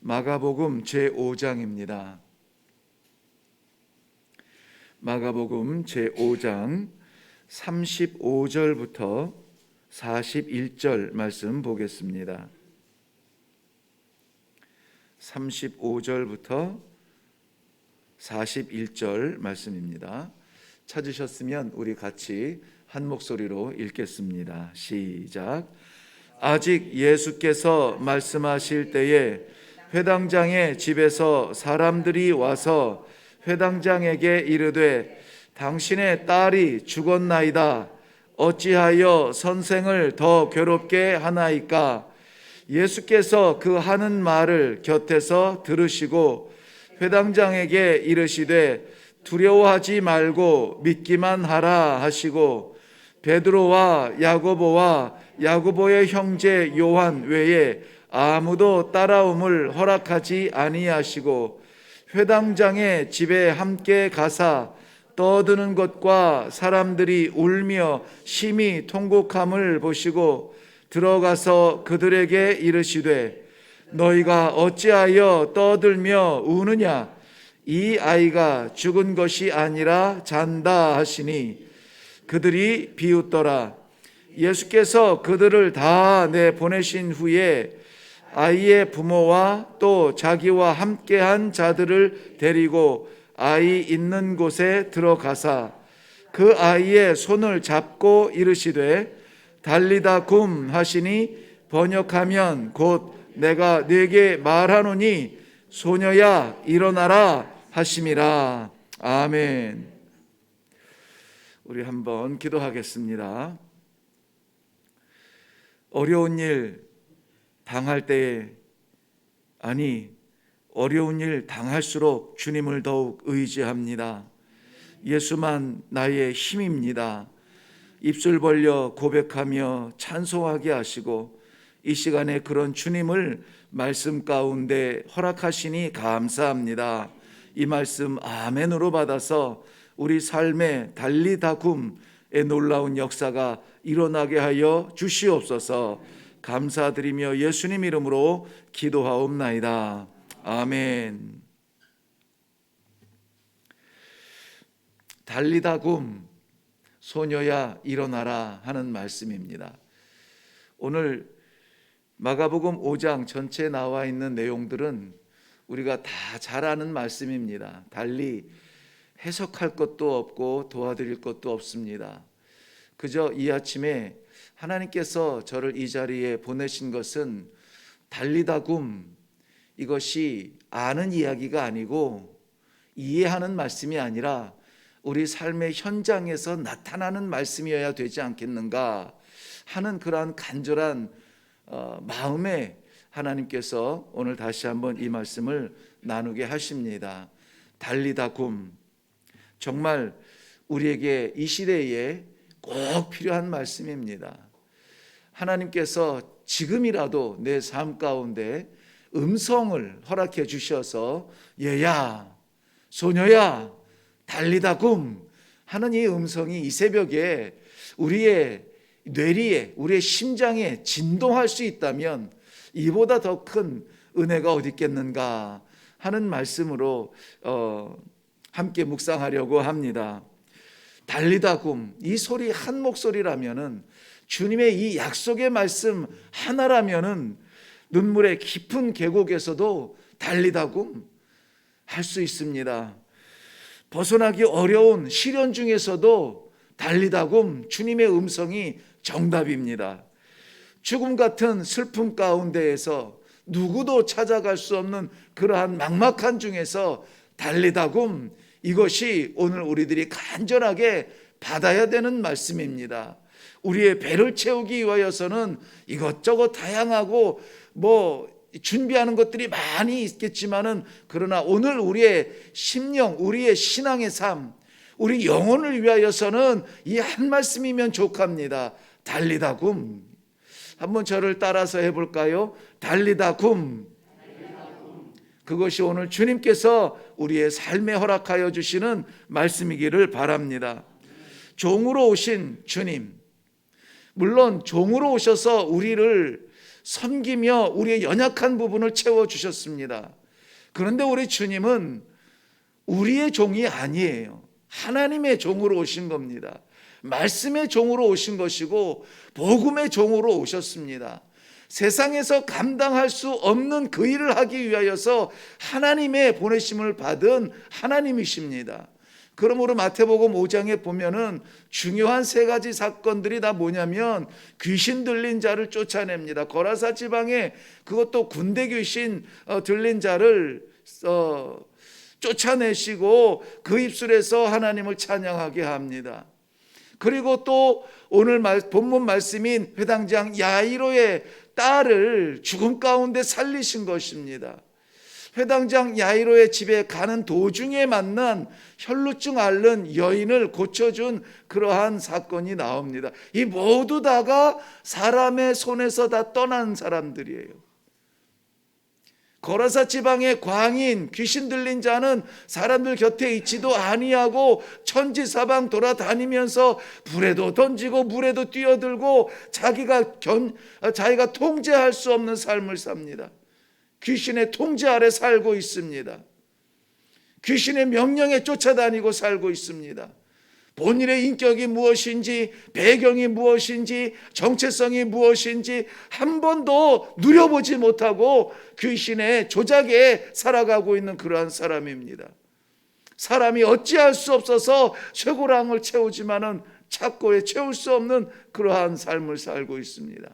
마가복음 제5장입니다. 마가복음 제5장 35절부터 41절 말씀 보겠습니다. 35절부터 41절 말씀입니다. 찾으셨으면 우리 같이 한 목소리로 읽겠습니다. 시작. 아직 예수께서 말씀하실 때에 회당장의 집에서 사람들이 와서 회당장에게 이르되 당신의 딸이 죽었나이다. 어찌하여 선생을 더 괴롭게 하나이까? 예수께서 그 하는 말을 곁에서 들으시고 회당장에게 이르시되 두려워하지 말고 믿기만 하라 하시고 베드로와 야고보와 야고보의 형제 요한 외에 아무도 따라옴을 허락하지 아니하시고 회당장의 집에 함께 가사 떠드는 것과 사람들이 울며 심히 통곡함을 보시고 들어가서 그들에게 이르시되 너희가 어찌하여 떠들며 우느냐? 이 아이가 죽은 것이 아니라 잔다 하시니 그들이 비웃더라. 예수께서 그들을 다 내보내신 후에 아이의 부모와 또 자기와 함께한 자들을 데리고 아이 있는 곳에 들어가사 그 아이의 손을 잡고 이르시되 달리다 굼 하시니 번역하면 곧 내가 네게 말하노니 소녀야 일어나라 하심이라. 아멘. 우리 한번 기도하겠습니다. 어려운 일 당할 때에, 어려운 일 당할수록 주님을 더욱 의지합니다. 예수만 나의 힘입니다. 입술 벌려 고백하며 찬송하게 하시고 이 시간에 그런 주님을 말씀 가운데 허락하시니 감사합니다. 이 말씀 아멘으로 받아서 우리 삶의 달리다 굼의 놀라운 역사가 일어나게 하여 주시옵소서. 감사드리며 예수님 이름으로 기도하옵나이다. 아멘. 달리다 굼, 소녀야 일어나라 하는 말씀입니다. 오늘 마가복음 5장 전체에 나와 있는 내용들은 우리가 다 잘 아는 말씀입니다. 달리 해석할 것도 없고 도와드릴 것도 없습니다. 그저 이 아침에 하나님께서 저를 이 자리에 보내신 것은 달리다 굼, 이것이 아는 이야기가 아니고 이해하는 말씀이 아니라 우리 삶의 현장에서 나타나는 말씀이어야 되지 않겠는가 하는 그러한 간절한 마음에 하나님께서 오늘 다시 한번 이 말씀을 나누게 하십니다. 달리다 굼, 정말 우리에게 이 시대에 꼭 필요한 말씀입니다. 하나님께서 지금이라도 내 삶 가운데 음성을 허락해 주셔서 얘야, 소녀야, 달리다 굼 하는 이 음성이 이 새벽에 우리의 뇌리에, 우리의 심장에 진동할 수 있다면 이보다 더 큰 은혜가 어디 있겠는가 하는 말씀으로 함께 묵상하려고 합니다. 달리다 굼, 이 소리 한 목소리라면은, 주님의 이 약속의 말씀 하나라면은 눈물의 깊은 계곡에서도 달리다 굼 할 수 있습니다. 벗어나기 어려운 시련 중에서도 달리다 굼, 주님의 음성이 정답입니다. 죽음 같은 슬픔 가운데에서 누구도 찾아갈 수 없는 그러한 막막한 중에서 달리다 굼, 이것이 오늘 우리들이 간절하게 받아야 되는 말씀입니다. 우리의 배를 채우기 위하여서는 이것저것 다양하고 준비하는 것들이 많이 있겠지만은, 그러나 오늘 우리의 심령, 우리의 신앙의 삶, 우리 영혼을 위하여서는 이 한 말씀이면 족합니다. 달리다 굼. 한번 저를 따라서 해볼까요? 달리다 굼. 그것이 오늘 주님께서 우리의 삶에 허락하여 주시는 말씀이기를 바랍니다. 종으로 오신 주님, 물론 종으로 오셔서 우리를 섬기며 우리의 연약한 부분을 채워주셨습니다. 그런데 우리 주님은 우리의 종이 아니에요. 하나님의 종으로 오신 겁니다. 말씀의 종으로 오신 것이고 복음의 종으로 오셨습니다. 세상에서 감당할 수 없는 그 일을 하기 위하여서 하나님의 보내심을 받은 하나님이십니다. 그러므로 마태복음 5장에 보면은 중요한 세 가지 사건들이 다 뭐냐면 귀신 들린 자를 쫓아냅니다. 거라사 지방에 그것도 군대 귀신 들린 자를 쫓아내시고 그 입술에서 하나님을 찬양하게 합니다. 그리고 또 오늘 본문 말씀인 회당장 야이로의 딸을 죽음 가운데 살리신 것입니다. 회당장 야이로의 집에 가는 도중에 만난 혈루증 앓는 여인을 고쳐준 그러한 사건이 나옵니다. 이 모두 다가 사람의 손에서 다 떠난 사람들이에요. 거라사 지방의 광인 귀신 들린 자는 사람들 곁에 있지도 아니하고 천지사방 돌아다니면서 불에도 던지고 물에도 뛰어들고 자기가 통제할 수 없는 삶을 삽니다. 귀신의 통제 아래 살고 있습니다. 귀신의 명령에 쫓아다니고 살고 있습니다. 본인의 인격이 무엇인지, 배경이 무엇인지, 정체성이 무엇인지 한 번도 누려보지 못하고 귀신의 조작에 살아가고 있는 그러한 사람입니다. 사람이 어찌할 수 없어서 쇠고랑을 채우지만은 착고에 채울 수 없는 그러한 삶을 살고 있습니다.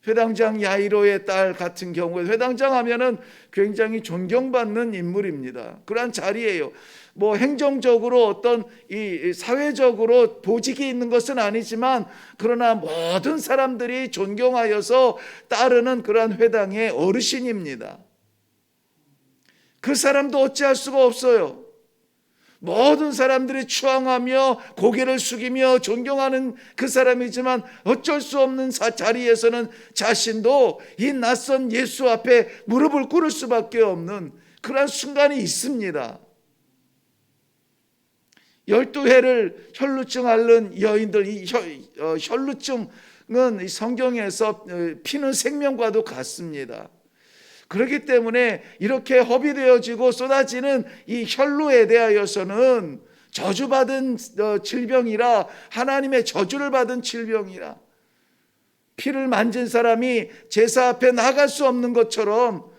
회당장 야이로의 딸 같은 경우에 회당장 하면은 굉장히 존경받는 인물입니다. 그러한 자리예요. 뭐 행정적으로 어떤 이 사회적으로 보직이 있는 것은 아니지만 그러나 모든 사람들이 존경하여서 따르는 그러한 회당의 어르신입니다. 그 사람도 어찌할 수가 없어요. 모든 사람들이 추앙하며 고개를 숙이며 존경하는 그 사람이지만 어쩔 수 없는 자리에서는 자신도 이 낯선 예수 앞에 무릎을 꿇을 수밖에 없는 그런 순간이 있습니다. 12회를 혈루증 앓는 여인들, 이 혈루증은 성경에서 피는 생명과도 같습니다. 그렇기 때문에 이렇게 허비되어지고 쏟아지는 이 혈루에 대하여서는 저주받은 질병이라, 하나님의 저주를 받은 질병이라, 피를 만진 사람이 제사 앞에 나갈 수 없는 것처럼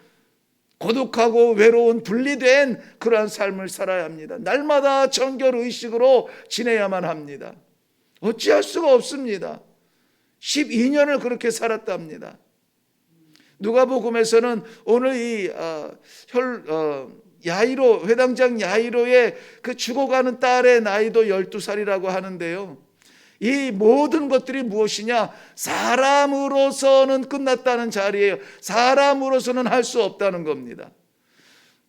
고독하고 외로운 분리된 그러한 삶을 살아야 합니다. 날마다 정결의식으로 지내야만 합니다. 어찌할 수가 없습니다. 12년을 그렇게 살았답니다. 누가복음에서는 오늘 이 야이로, 회당장 야이로의 그 죽어가는 딸의 나이도 12살이라고 하는데요. 이 모든 것들이 무엇이냐? 사람으로서는 끝났다는 자리예요. 사람으로서는 할 수 없다는 겁니다.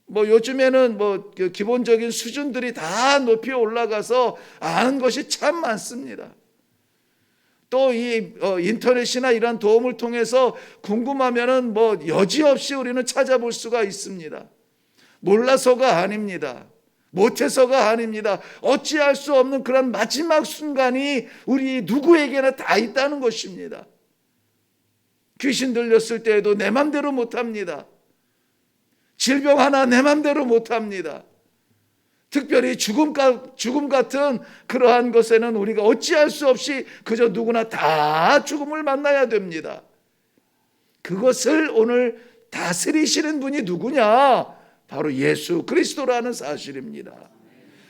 뭐 요즘에는 뭐 기본적인 수준들이 다 높이 올라가서 아는 것이 참 많습니다. 또 이 인터넷이나 이런 도움을 통해서 궁금하면은 뭐 여지없이 우리는 찾아볼 수가 있습니다. 몰라서가 아닙니다. 못해서가 아닙니다. 어찌할 수 없는 그런 마지막 순간이 우리 누구에게나 다 있다는 것입니다. 귀신 들렸을 때에도 내 맘대로 못합니다. 질병 하나 내 맘대로 못합니다. 특별히 죽음 같은 그러한 것에는 우리가 어찌할 수 없이 그저 누구나 다 죽음을 만나야 됩니다. 그것을 오늘 다스리시는 분이 누구냐? 바로 예수 그리스도라는 사실입니다.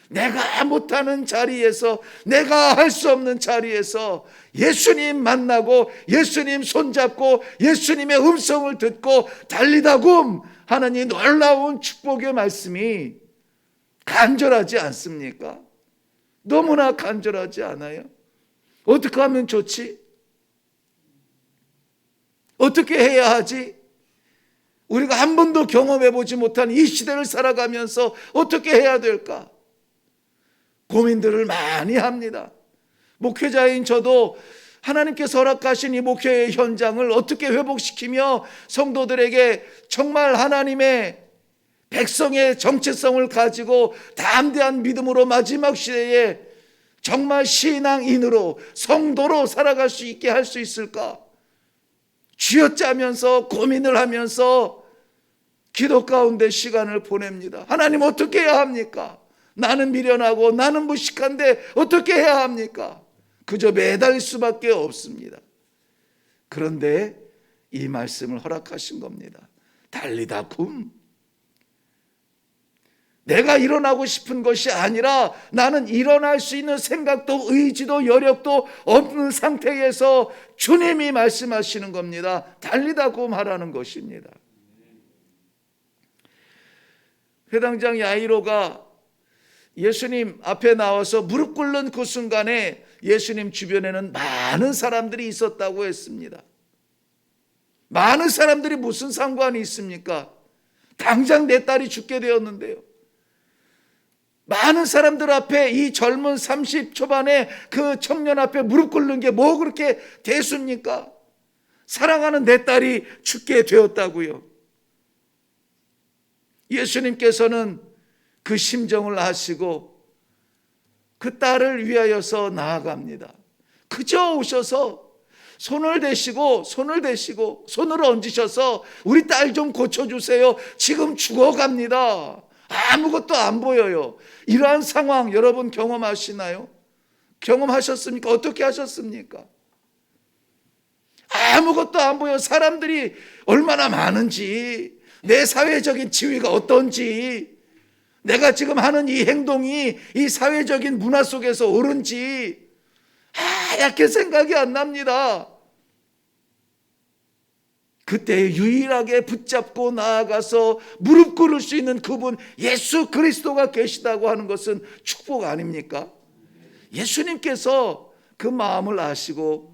내가 못하는 자리에서, 내가 할 수 없는 자리에서 예수님 만나고 예수님 손잡고 예수님의 음성을 듣고 달리다굼 하는 이 놀라운 축복의 말씀이 간절하지 않습니까? 너무나 간절하지 않아요? 어떻게 하면 좋지? 어떻게 해야 하지? 우리가 한 번도 경험해보지 못한 이 시대를 살아가면서 어떻게 해야 될까? 고민들을 많이 합니다. 목회자인 저도 하나님께서 허락하신 이 목회의 현장을 어떻게 회복시키며 성도들에게 정말 하나님의 백성의 정체성을 가지고 담대한 믿음으로 마지막 시대에 정말 신앙인으로 성도로 살아갈 수 있게 할 수 있을까? 쥐어짜면서 고민을 하면서 기도 가운데 시간을 보냅니다. 하나님 어떻게 해야 합니까? 나는 미련하고 나는 무식한데 어떻게 해야 합니까? 그저 매달릴 수밖에 없습니다. 그런데 이 말씀을 허락하신 겁니다. 달리다 굼. 내가 일어나고 싶은 것이 아니라 나는 일어날 수 있는 생각도 의지도 여력도 없는 상태에서 주님이 말씀하시는 겁니다. 달리다 굼 하라는 것입니다. 회당장 야이로가 예수님 앞에 나와서 무릎 꿇는 그 순간에 예수님 주변에는 많은 사람들이 있었다고 했습니다. 많은 사람들이 무슨 상관이 있습니까? 당장 내 딸이 죽게 되었는데요. 많은 사람들 앞에 이 젊은 30 초반의 그 청년 앞에 무릎 꿇는 게 뭐 그렇게 대수입니까? 사랑하는 내 딸이 죽게 되었다고요. 예수님께서는 그 심정을 아시고 그 딸을 위하여서 나아갑니다. 그저 오셔서 손을 대시고 손을 얹으셔서 우리 딸 좀 고쳐주세요. 지금 죽어갑니다. 아무것도 안 보여요. 이러한 상황 여러분 경험하시나요? 경험하셨습니까? 어떻게 하셨습니까? 아무것도 안 보여. 사람들이 얼마나 많은지, 내 사회적인 지위가 어떤지, 내가 지금 하는 이 행동이 이 사회적인 문화 속에서 옳은지 하얗게 생각이 안 납니다. 그때 유일하게 붙잡고 나아가서 무릎 꿇을 수 있는 그분 예수 그리스도가 계시다고 하는 것은 축복 아닙니까? 예수님께서 그 마음을 아시고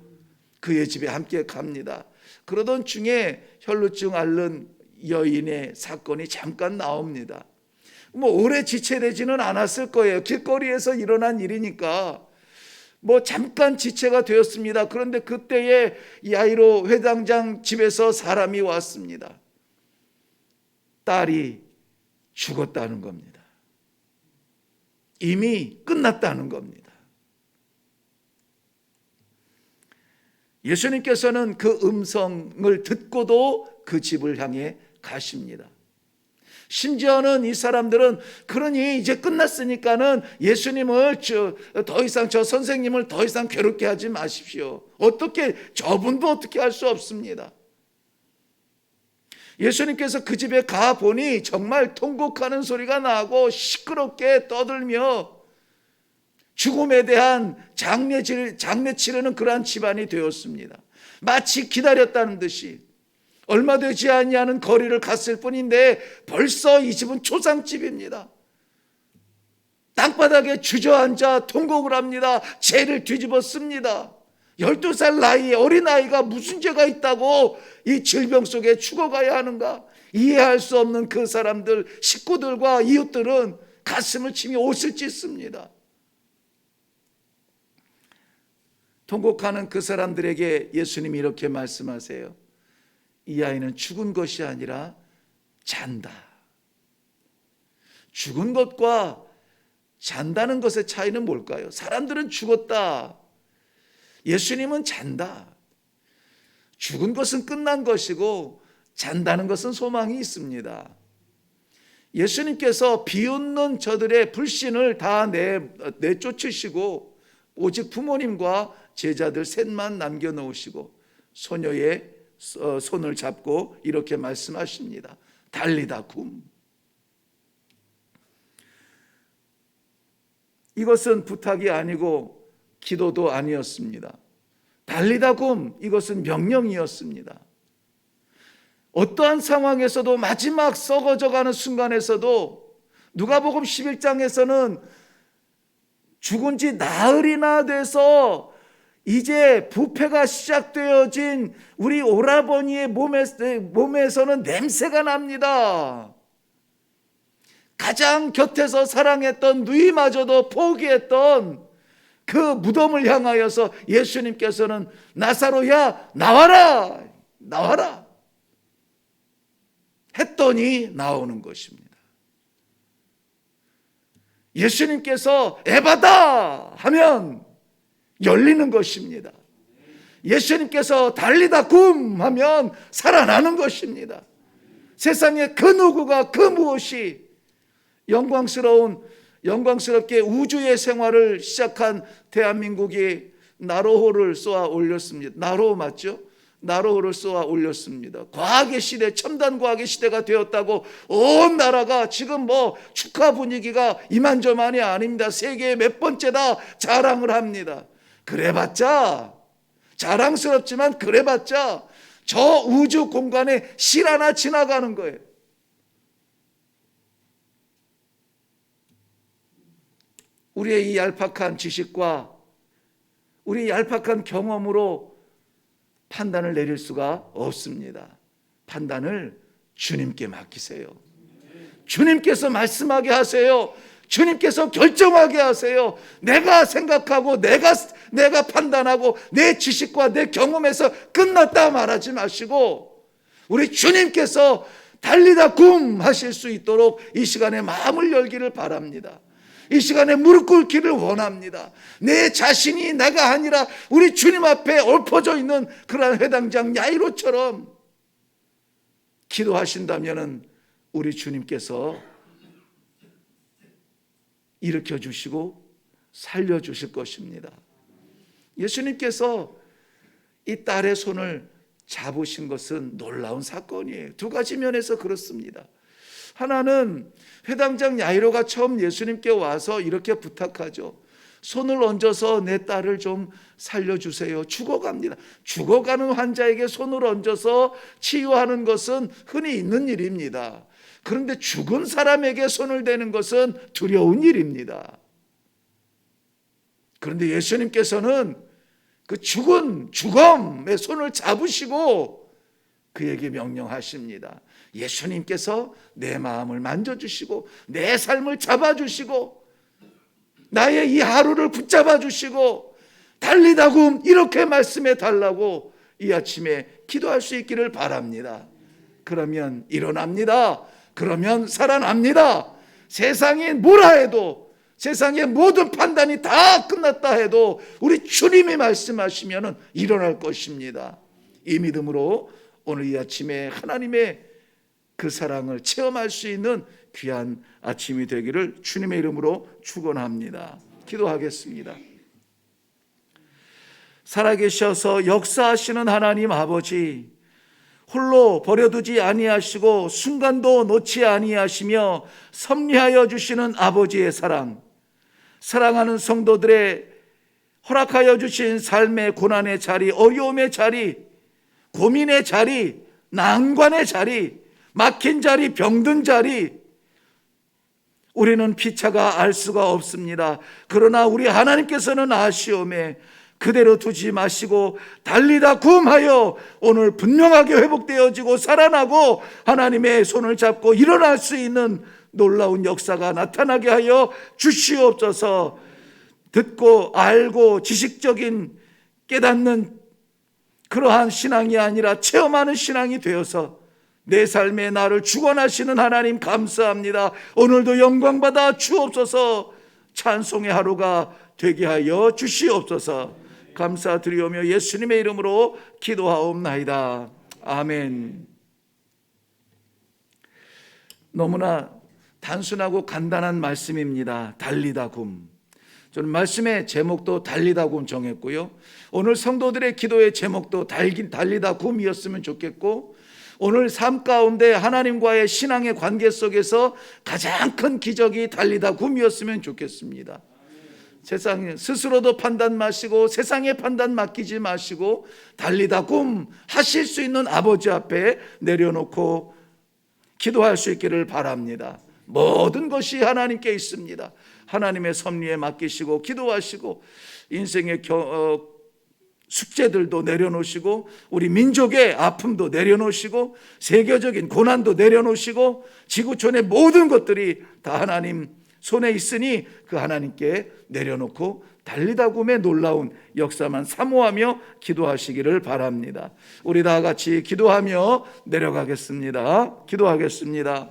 그의 집에 함께 갑니다. 그러던 중에 혈루증 앓는 여인의 사건이 잠깐 나옵니다. 뭐 오래 지체되지는 않았을 거예요. 길거리에서 일어난 일이니까 뭐 잠깐 지체가 되었습니다. 그런데 그때에 야이로 회당장 집에서 사람이 왔습니다. 딸이 죽었다는 겁니다. 이미 끝났다는 겁니다. 예수님께서는 그 음성을 듣고도 그 집을 향해 가십니다. 심지어는 이 사람들은 그러니 이제 끝났으니까는 예수님을 더 이상 저 선생님을 더 이상 괴롭게 하지 마십시오. 어떻게 저분도 어떻게 할 수 없습니다. 예수님께서 그 집에 가보니 정말 통곡하는 소리가 나고 시끄럽게 떠들며 죽음에 대한 장례 치르는 그러한 집안이 되었습니다. 마치 기다렸다는 듯이 얼마 되지 아니하는 거리를 갔을 뿐인데 벌써 이 집은 초상집입니다. 땅바닥에 주저앉아 통곡을 합니다. 죄를 뒤집어 씁니다. 12살 나이에 어린아이가 무슨 죄가 있다고 이 질병 속에 죽어가야 하는가? 이해할 수 없는 그 사람들, 식구들과 이웃들은 가슴을 치며 옷을 찢습니다. 통곡하는 그 사람들에게 예수님이 이렇게 말씀하세요. 이 아이는 죽은 것이 아니라 잔다. 죽은 것과 잔다는 것의 차이는 뭘까요? 사람들은 죽었다. 예수님은 잔다. 죽은 것은 끝난 것이고 잔다는 것은 소망이 있습니다. 예수님께서 비웃는 저들의 불신을 다 내쫓으시고 오직 부모님과 제자들 셋만 남겨놓으시고 소녀의 손을 잡고 이렇게 말씀하십니다. 달리다 굼. 이것은 부탁이 아니고 기도도 아니었습니다. 달리다 굼, 이것은 명령이었습니다. 어떠한 상황에서도 마지막 썩어져가는 순간에서도 누가복음 11장에서는 죽은 지 나흘이나 돼서 이제 부패가 시작되어진 우리 오라버니의 몸에서는 냄새가 납니다. 가장 곁에서 사랑했던 누이마저도 포기했던 그 무덤을 향하여서 예수님께서는 나사로야 나와라, 나와라 했더니 나오는 것입니다. 예수님께서 에바다 하면 열리는 것입니다. 예수님께서 달리다 굼 하면 살아나는 것입니다. 세상에 그 누구가 그 무엇이 영광스럽게 우주의 생활을 시작한 대한민국이 나로호를 쏘아 올렸습니다. 나로호 맞죠? 나로호를 쏘아 올렸습니다. 과학의 시대, 첨단 과학의 시대가 되었다고 온 나라가 지금 축하 분위기가 이만저만이 아닙니다. 세계에 몇 번째다 자랑을 합니다. 그래봤자, 자랑스럽지만 그래봤자 저 우주 공간에 실 하나 지나가는 거예요. 우리의 이 얄팍한 지식과 우리 얄팍한 경험으로 판단을 내릴 수가 없습니다. 판단을 주님께 맡기세요. 주님께서 말씀하게 하세요. 주님께서 결정하게 하세요. 내가 생각하고 내가 판단하고 내 지식과 내 경험에서 끝났다 말하지 마시고 우리 주님께서 달리다 굼 하실 수 있도록 이 시간에 마음을 열기를 바랍니다. 이 시간에 무릎 꿇기를 원합니다. 내 자신이 내가 아니라 우리 주님 앞에 엎어져 있는 그러한 회당장 야이로처럼 기도하신다면 우리 주님께서 일으켜 주시고 살려 주실 것입니다. 예수님께서 이 딸의 손을 잡으신 것은 놀라운 사건이에요. 두 가지 면에서 그렇습니다. 하나는 회당장 야이로가 처음 예수님께 와서 이렇게 부탁하죠. 손을 얹어서 내 딸을 좀 살려주세요. 죽어갑니다. 죽어가는 환자에게 손을 얹어서 치유하는 것은 흔히 있는 일입니다. 그런데 죽은 사람에게 손을 대는 것은 두려운 일입니다. 그런데 예수님께서는 그 죽음의 손을 잡으시고 그에게 명령하십니다. 예수님께서 내 마음을 만져주시고 내 삶을 잡아주시고 나의 이 하루를 붙잡아 주시고 달리다 굼 이렇게 말씀해 달라고 이 아침에 기도할 수 있기를 바랍니다. 그러면 일어납니다. 그러면 살아납니다. 세상이 뭐라 해도 세상의 모든 판단이 다 끝났다 해도 우리 주님이 말씀하시면 일어날 것입니다. 이 믿음으로 오늘 이 아침에 하나님의 그 사랑을 체험할 수 있는 귀한 아침이 되기를 주님의 이름으로 축원합니다. 기도하겠습니다. 살아계셔서 역사하시는 하나님 아버지, 홀로 버려두지 아니하시고 순간도 놓지 아니하시며 섭리하여 주시는 아버지의 사랑, 사랑하는 성도들의 허락하여 주신 삶의 고난의 자리, 어려움의 자리, 고민의 자리, 난관의 자리, 막힌 자리, 병든 자리, 우리는 피차가 알 수가 없습니다. 그러나 우리 하나님께서는 아시오매 그대로 두지 마시고 달리다 굼하여 오늘 분명하게 회복되어지고 살아나고 하나님의 손을 잡고 일어날 수 있는 놀라운 역사가 나타나게 하여 주시옵소서. 듣고 알고 지식적인 깨닫는 그러한 신앙이 아니라 체험하는 신앙이 되어서 내 삶에 나를 주관하시는 하나님 감사합니다. 오늘도 영광받아 주옵소서. 찬송의 하루가 되게 하여 주시옵소서. 감사드리오며 예수님의 이름으로 기도하옵나이다. 아멘. 너무나 단순하고 간단한 말씀입니다. 달리다 굼. 저는 말씀의 제목도 달리다 굼 정했고요. 오늘 성도들의 기도의 제목도 달리다 굼이었으면 좋겠고, 오늘 삶 가운데 하나님과의 신앙의 관계 속에서 가장 큰 기적이 달리다 굼이었으면 좋겠습니다. 세상 스스로도 판단 마시고 세상의 판단 맡기지 마시고 달리다 굼 하실 수 있는 아버지 앞에 내려놓고 기도할 수 있기를 바랍니다. 모든 것이 하나님께 있습니다. 하나님의 섭리에 맡기시고 기도하시고 인생의 숙제들도 내려놓으시고 우리 민족의 아픔도 내려놓으시고 세계적인 고난도 내려놓으시고 지구촌의 모든 것들이 다 하나님 손에 있으니 그 하나님께 내려놓고 달리다 굼의 놀라운 역사만 사모하며 기도하시기를 바랍니다. 우리 다 같이 기도하며 내려가겠습니다. 기도하겠습니다.